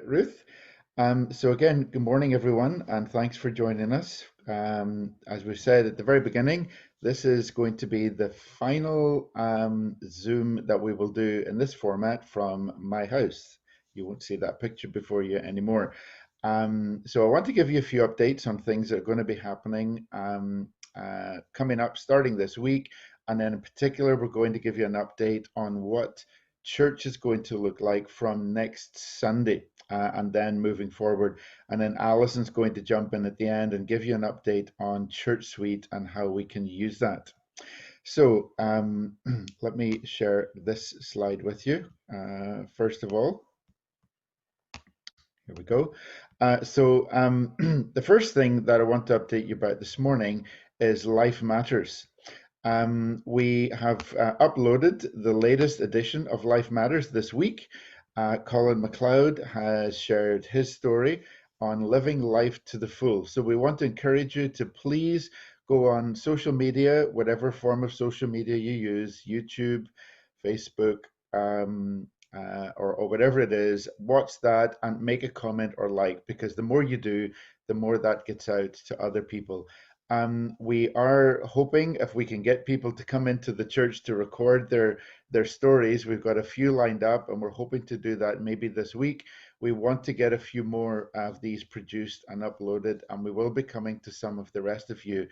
Ruth. So again, good morning, everyone, and thanks for joining us. As we said at the very beginning, this is going to be the final Zoom that we will do in this format from my house. You won't see that picture before you anymore. So I want to give you a few updates on things that are going to be happening coming up starting this week. And then in particular, we're going to give you an update on what church is going to look like from next Sunday and then moving forward. And then Alison's going to jump in at the end and give you an update on Church Suite and how we can use that. So let me share this slide with you. First of all, here we go. The first thing that I want to update you about this morning is Life Matters. We have uploaded the latest edition of Life Matters this week. Colin MacLeod has shared his story on living life to the full. So we want to encourage you to please go on social media, whatever form of social media you use, YouTube, Facebook, or whatever it is, watch that and make a comment or like, because the more you do, the more that gets out to other people. We are hoping if we can get people to come into the church to record their stories. We've got a few lined up and we're hoping to do that maybe this week. We want to get a few more of these produced and uploaded, and we will be coming to some of the rest of you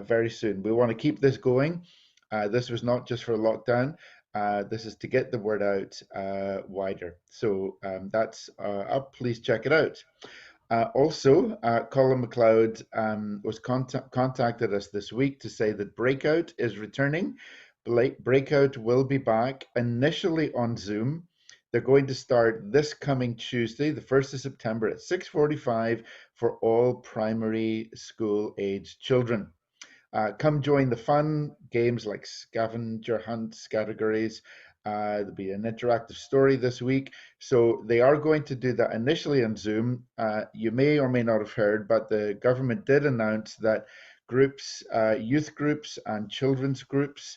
very soon. We want to keep this going. This was not just for lockdown. This is to get the word out wider. So that's up. Please check it out. Also, Colin MacLeod was contacted us this week to say that Breakout is returning. Breakout will be back initially on Zoom. They're going to start this coming Tuesday, the 1st of September at 6:45 for all primary school age children. Come join the fun games like scavenger hunts categories. There'll be an interactive story this week. So they are going to do that initially on Zoom. You may or may not have heard, but the government did announce that groups, youth groups and children's groups,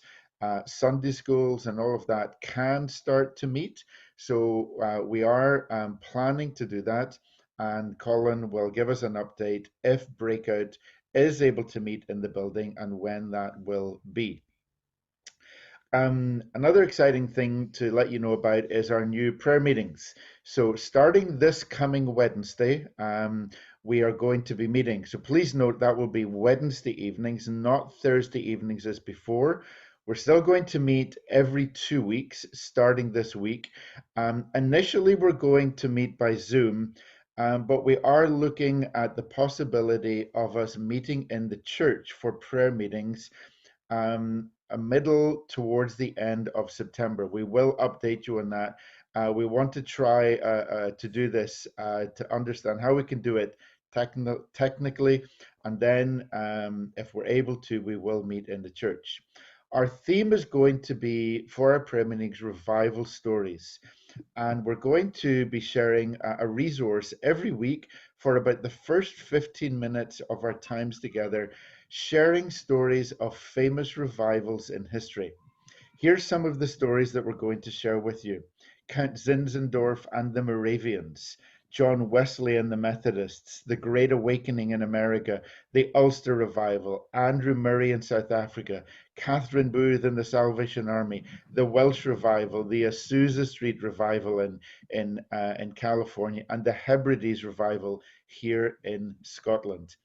Sunday schools and all of that can start to meet. So we are planning to do that. And Colin will give us an update if Breakout is able to meet in the building and when that will be. Another exciting thing to let you know about is our new prayer meetings. So starting this coming Wednesday, we are going to be meeting. So please note that will be Wednesday evenings, not Thursday evenings as before. We're still going to meet every 2 weeks, starting this week. Initially, we're going to meet by Zoom, but we are looking at the possibility of us meeting in the church for prayer meetings a middle towards the end of September. We will update you on that. We want to try to do this to understand how we can do it technically, and then if we're able to, we will meet in the church. Our theme is going to be, for our prayer meetings, revival stories. And we're going to be sharing a resource every week for about the first 15 minutes of our times together, sharing stories of famous revivals in history. Here's some of the stories that we're going to share with you. Count Zinzendorf and the Moravians, John Wesley and the Methodists, the Great Awakening in America, the Ulster Revival, Andrew Murray in South Africa, Catherine Booth and the Salvation Army, the Welsh Revival, the Azusa Street Revival in California, and the Hebrides Revival here in Scotland.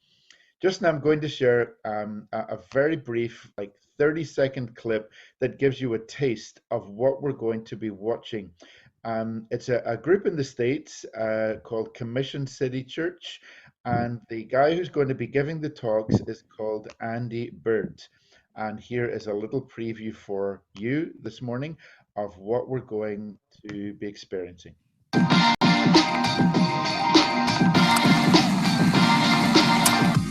Just now I'm going to share a very brief, like 30-second clip that gives you a taste of what we're going to be watching. It's a group in the States called Commission City Church, and the guy who's going to be giving the talks is called Andy Bird. And here is a little preview for you this morning of what we're going to be experiencing.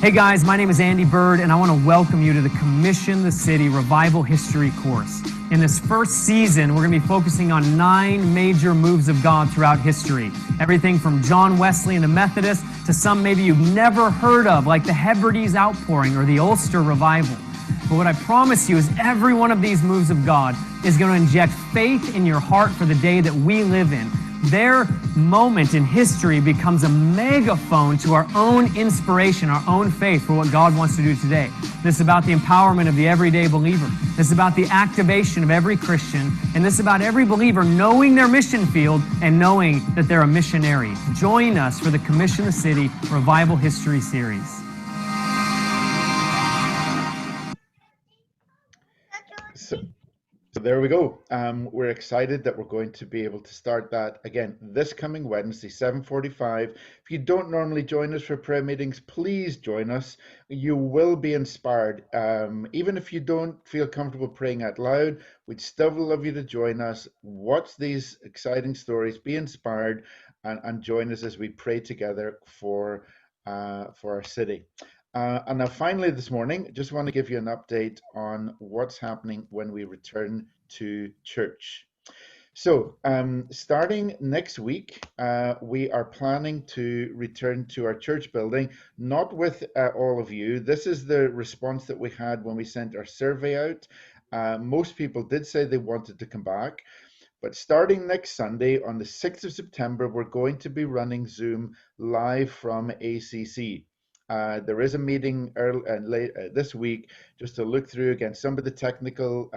Hey guys, my name is Andy Bird, and I want to welcome you to the Commission the City Revival History course. In this first season, we're going to be focusing on 9 major moves of God throughout history. Everything from John Wesley and the Methodists to some maybe you've never heard of, like the Hebrides Outpouring or the Ulster Revival. But what I promise you is every one of these moves of God is going to inject faith in your heart for the day that we live in. their moment in history becomes a megaphone to our own inspiration, our own faith for what God wants to do today. This is about the empowerment of the everyday believer. This is about the activation of every Christian. And this is about every believer knowing their mission field and knowing that they're a missionary. Join us for the Commission the City Revival History Series. So there we go. We're excited that we're going to be able to start that again this coming Wednesday, 7:45. If you don't normally join us for prayer meetings, please join us. You will be inspired. Even if you don't feel comfortable praying out loud, we'd still love you to join us. Watch these exciting stories, be inspired, and join us as we pray together for our city. And now finally this morning, just want to give you an update on what's happening when we return to church. So starting next week, we are planning to return to our church building, not with all of you. This is the response that we had when we sent our survey out. Most people did say they wanted to come back. But starting next Sunday, on the 6th of September, we're going to be running Zoom live from ACC. There is a meeting late this week just to look through again some of the technical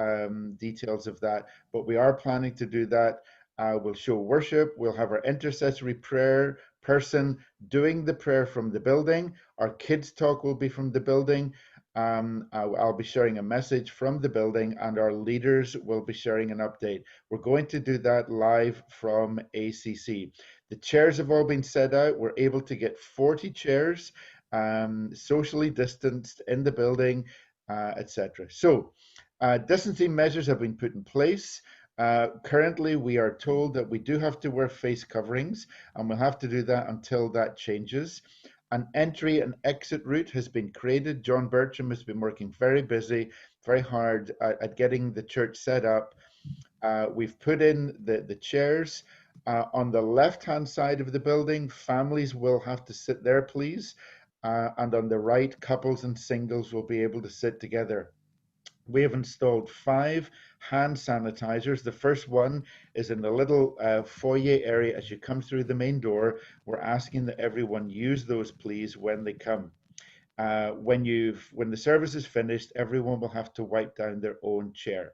details of that, but we are planning to do that. We'll show worship. We'll have our intercessory prayer person doing the prayer from the building. Our kids talk will be from the building. I'll be sharing a message from the building, and our leaders will be sharing an update. We're going to do that live from ACC. The chairs have all been set out. We're able to get 40 chairs, socially distanced in the building, etc. So distancing measures have been put in place. Currently, we are told that we do have to wear face coverings, and we'll have to do that until that changes. An entry and exit route has been created. John Bertram has been working very busy, very hard at getting the church set up. We've put in the chairs. On the left-hand side of the building, families will have to sit there, please. And on the right, couples and singles will be able to sit together. We have installed 5 hand sanitizers. The first one is in the little foyer area as you come through the main door. We're asking that everyone use those, please, when they come. When the service is finished, everyone will have to wipe down their own chair.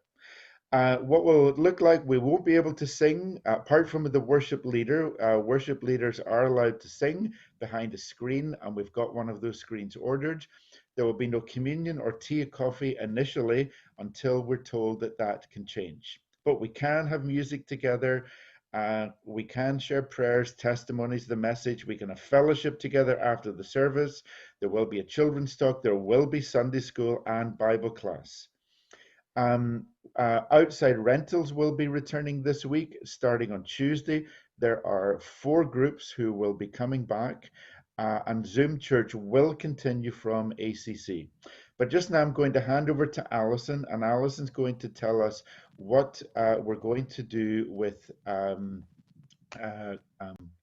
What will it look like? We won't be able to sing, apart from the worship leader. Worship leaders are allowed to sing behind a screen, and we've got one of those screens ordered. There will be no communion or tea or coffee initially until we're told that that can change. But we can have music together. We can share prayers, testimonies, the message. We can have fellowship together after the service. There will be a children's talk. There will be Sunday school and Bible class. Outside rentals will be returning this week, starting on Tuesday. There are 4 groups who will be coming back, and Zoom Church will continue from ACC. But just now I'm going to hand over to Alison, and Alison's going to tell us what we're going to do with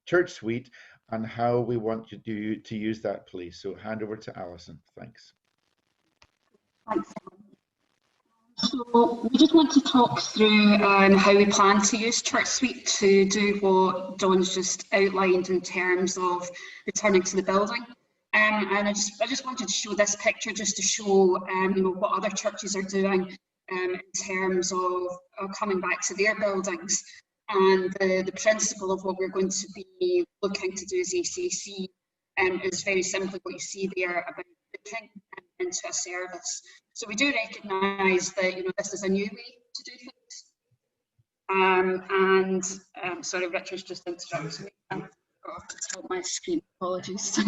Church Suite and how we want you to use that, please. So hand over to Alison. Thanks. Thanks. So we just want to talk through how we plan to use Church Suite to do what John's just outlined in terms of returning to the building. And I just wanted to show this picture just to show what other churches are doing in terms of coming back to their buildings. And the principle of what we're going to be looking to do as ACC is very simply what you see there about booking into a service. So we do recognise that this is a new way to do things. Sorry, Richard's just interrupted me. It's not my screen. Apologies.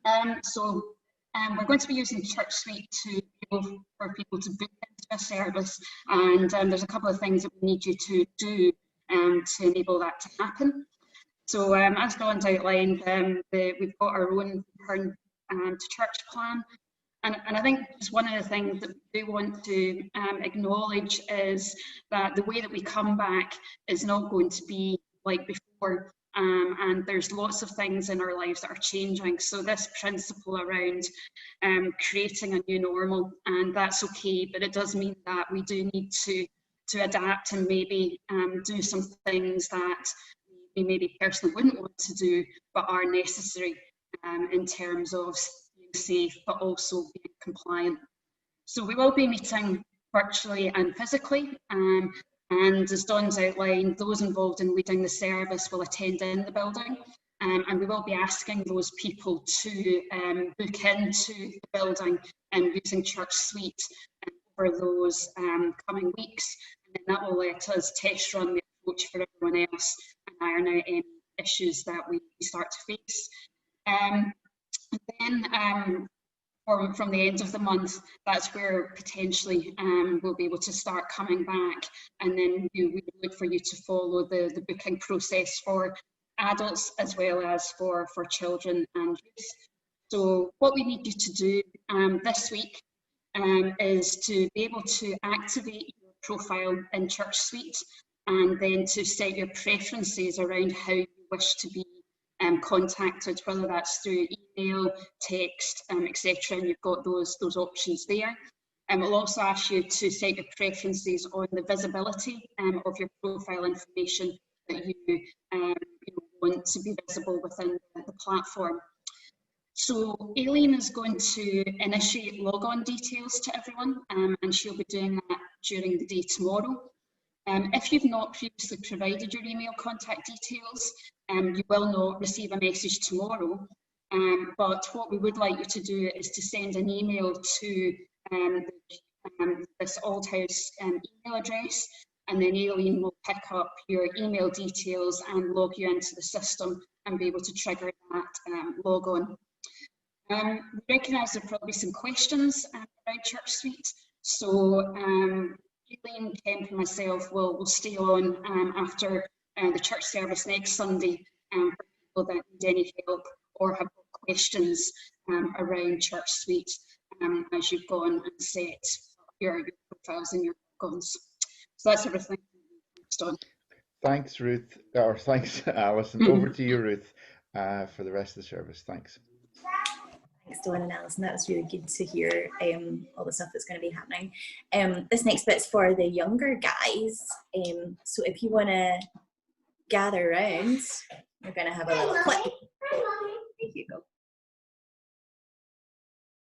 We're going to be using Church Suite for people to book into a service, and there's a couple of things that we need you to do to enable that to happen. So as Dawn's outlined, we've got our own return to church plan. And I think just one of the things that we do want to acknowledge is that the way that we come back is not going to be like before. And there's lots of things in our lives that are changing. So this principle around creating a new normal, and that's okay, but it does mean that we do need to adapt and maybe do some things that we maybe personally wouldn't want to do, but are necessary in terms of being safe, but also being compliant. So we will be meeting virtually and physically, and as Dawn's outlined, those involved in leading the service will attend in the building, and we will be asking those people to book into the building using Church Suite over those coming weeks, and then that will let us test run the approach for everyone else and iron out any issues that we start to face. Then from the end of the month, that's where potentially we'll be able to start coming back, and then we would look for you to follow the booking process for adults as well as for children and youth. So what we need you to do this week is to be able to activate your profile in Church Suite, and then to set your preferences around how you wish to be contacted, whether that's through email, text, etc. And you've got those options there. We'll also ask you to set your preferences on the visibility of your profile information that you want to be visible within the platform. So Aileen is going to initiate logon details to everyone, and she'll be doing that during the day tomorrow. If you've not previously provided your email contact details, you will not receive a message tomorrow. But what we would like you to do is to send an email to this Old House email address, and then Aileen will pick up your email details and log you into the system and be able to trigger that log on. We recognise there will probably be some questions around Church Suite, so Aileen, Kemp and myself will stay on after the church service next Sunday for people that need any help or have questions around Church Suite as you've gone and set your profiles and your logons. So that's everything. Done. Thanks, Ruth, or thanks, Alison. Over to you, Ruth, for the rest of the service. Thanks. Thanks, Dawn and Alison. That was really good to hear all the stuff that's going to be happening. This next bit's for the younger guys. So if you want to gather around, we're going to have a little clip. Here you go.